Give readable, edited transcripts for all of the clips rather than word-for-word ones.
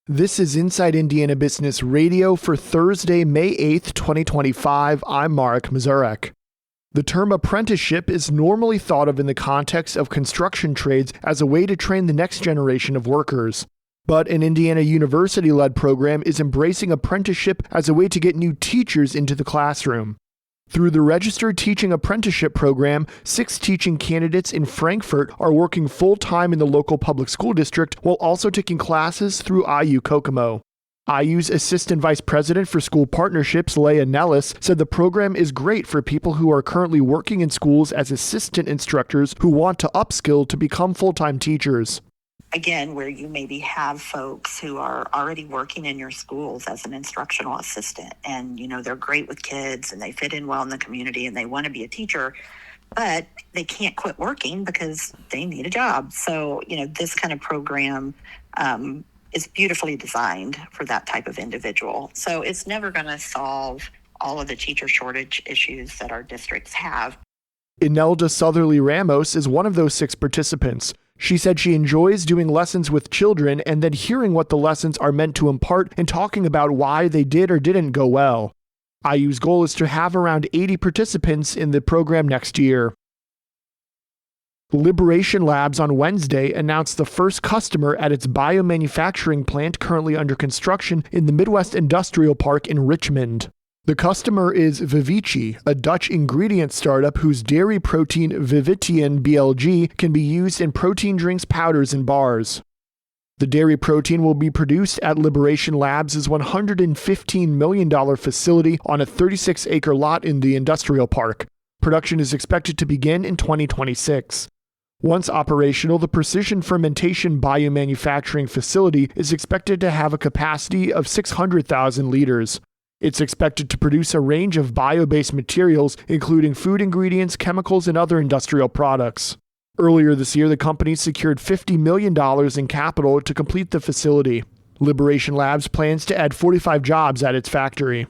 This is Inside Indiana Business Radio for Thursday, May 8th, 2025. I'm Mark Mazurek. The term apprenticeship is normally thought of in the context of construction trades as a way to train the next generation of workers. But an Indiana University-led program is embracing apprenticeship as a way to get new teachers into the classroom. Through the Registered Teaching Apprenticeship Program, 6 teaching candidates in Frankfort are working full-time in the local public school district while also taking classes through IU Kokomo. IU's Assistant Vice President for School Partnerships, Leah Nellis, said the program is great for people who are currently working in schools as assistant instructors who want to upskill to become full-time teachers. Again, where you maybe have folks who are already working in your schools as an instructional assistant and, they're great with kids and they fit in well in the community and they want to be a teacher, but they can't quit working because they need a job. So, this kind of program is beautifully designed for that type of individual. So it's never going to solve all of the teacher shortage issues that our districts have. Inelda Southerly Ramos is one of those 6 participants. She said she enjoys doing lessons with children and then hearing what the lessons are meant to impart and talking about why they did or didn't go well. IU's goal is to have around 80 participants in the program next year. Liberation Labs on Wednesday announced the first customer at its biomanufacturing plant currently under construction in the Midwest Industrial Park in Richmond. The customer is Vivici, a Dutch ingredient startup whose dairy protein Vivition BLG can be used in protein drinks, powders, and bars. The dairy protein will be produced at Liberation Labs' $115 million facility on a 36-acre lot in the industrial park. Production is expected to begin in 2026. Once operational, the precision fermentation biomanufacturing facility is expected to have a capacity of 600,000 liters. It's expected to produce a range of bio-based materials, including food ingredients, chemicals, and other industrial products. Earlier this year, the company secured $50 million in capital to complete the facility. Liberation Labs plans to add 45 jobs at its factory.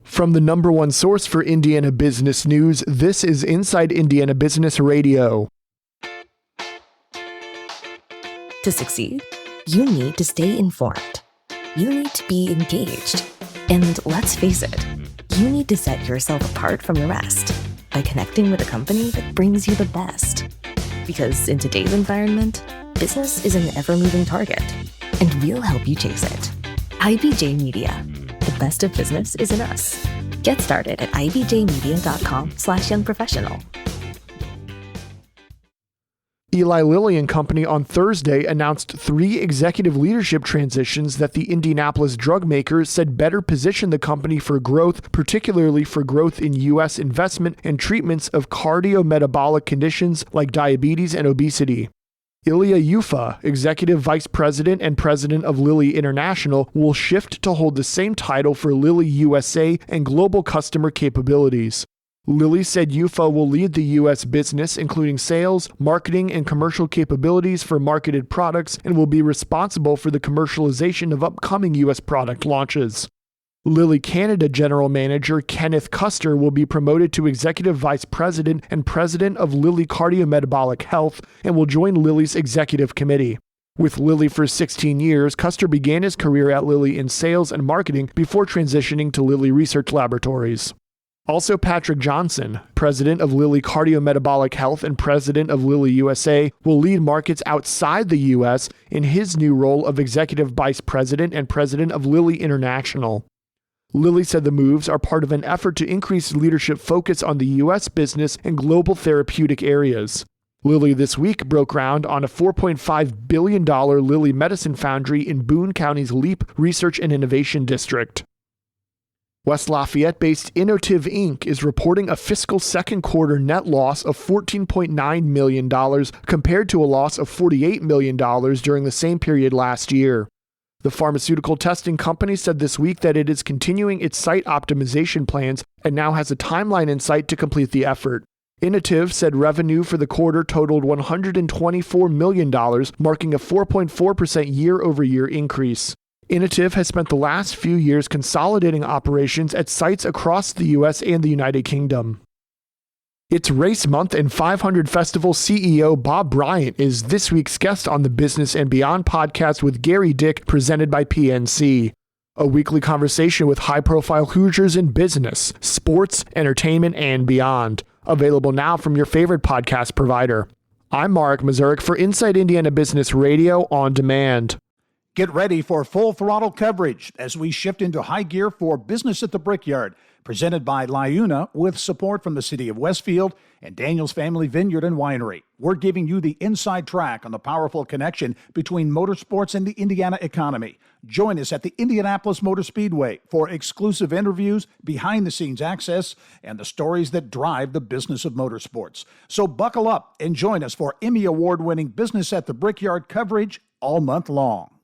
From the #1 source for Indiana business news, this is Inside Indiana Business Radio. To succeed, you need to stay informed. You need to be engaged. And let's face it, you need to set yourself apart from the rest by connecting with a company that brings you the best. Because in today's environment, business is an ever-moving target, and we'll help you chase it. IBJ Media. The best of business is in us. Get started at ibjmedia.com/youngprofessional. Eli Lilly and Company on Thursday announced 3 executive leadership transitions that the Indianapolis drug maker said better position the company for growth, particularly for growth in U.S. investment and treatments of cardiometabolic conditions like diabetes and obesity. Ilya Yufa, Executive Vice President and President of Lilly International, will shift to hold the same title for Lilly USA and global customer capabilities. Lilly said Yufa will lead the U.S. business, including sales, marketing, and commercial capabilities for marketed products, and will be responsible for the commercialization of upcoming U.S. product launches. Lilly Canada General Manager Kenneth Custer will be promoted to Executive Vice President and President of Lilly Cardiometabolic Health and will join Lilly's Executive Committee. With Lilly for 16 years, Custer began his career at Lilly in sales and marketing before transitioning to Lilly Research Laboratories. Also, Patrick Johnson, President of Lilly Cardiometabolic Health and President of Lilly USA, will lead markets outside the U.S. in his new role of Executive Vice President and President of Lilly International. Lilly said the moves are part of an effort to increase leadership focus on the U.S. business and global therapeutic areas. Lilly this week broke ground on a $4.5 billion Lilly Medicine Foundry in Boone County's LEAP Research and Innovation District. West Lafayette-based Innotiv Inc. is reporting a fiscal second quarter net loss of $14.9 million compared to a loss of $48 million during the same period last year. The pharmaceutical testing company said this week that it is continuing its site optimization plans and now has a timeline in sight to complete the effort. Innotiv said revenue for the quarter totaled $124 million, marking a 4.4% year-over-year increase. Innotiv has spent the last few years consolidating operations at sites across the U.S. and the United Kingdom. It's race month, and 500 Festival CEO Bob Bryant is this week's guest on the Business and Beyond podcast with Gary Dick, presented by PNC. A weekly conversation with high-profile Hoosiers in business, sports, entertainment, and beyond. Available now from your favorite podcast provider. I'm Mark Mazurek for Inside Indiana Business Radio on Demand. Get ready for full throttle coverage as we shift into high gear for Business at the Brickyard, presented by LiUNA with support from the City of Westfield and Daniel's Family Vineyard and Winery. We're giving you the inside track on the powerful connection between motorsports and the Indiana economy. Join us at the Indianapolis Motor Speedway for exclusive interviews, behind-the-scenes access, and the stories that drive the business of motorsports. So buckle up and join us for Emmy Award-winning Business at the Brickyard coverage all month long.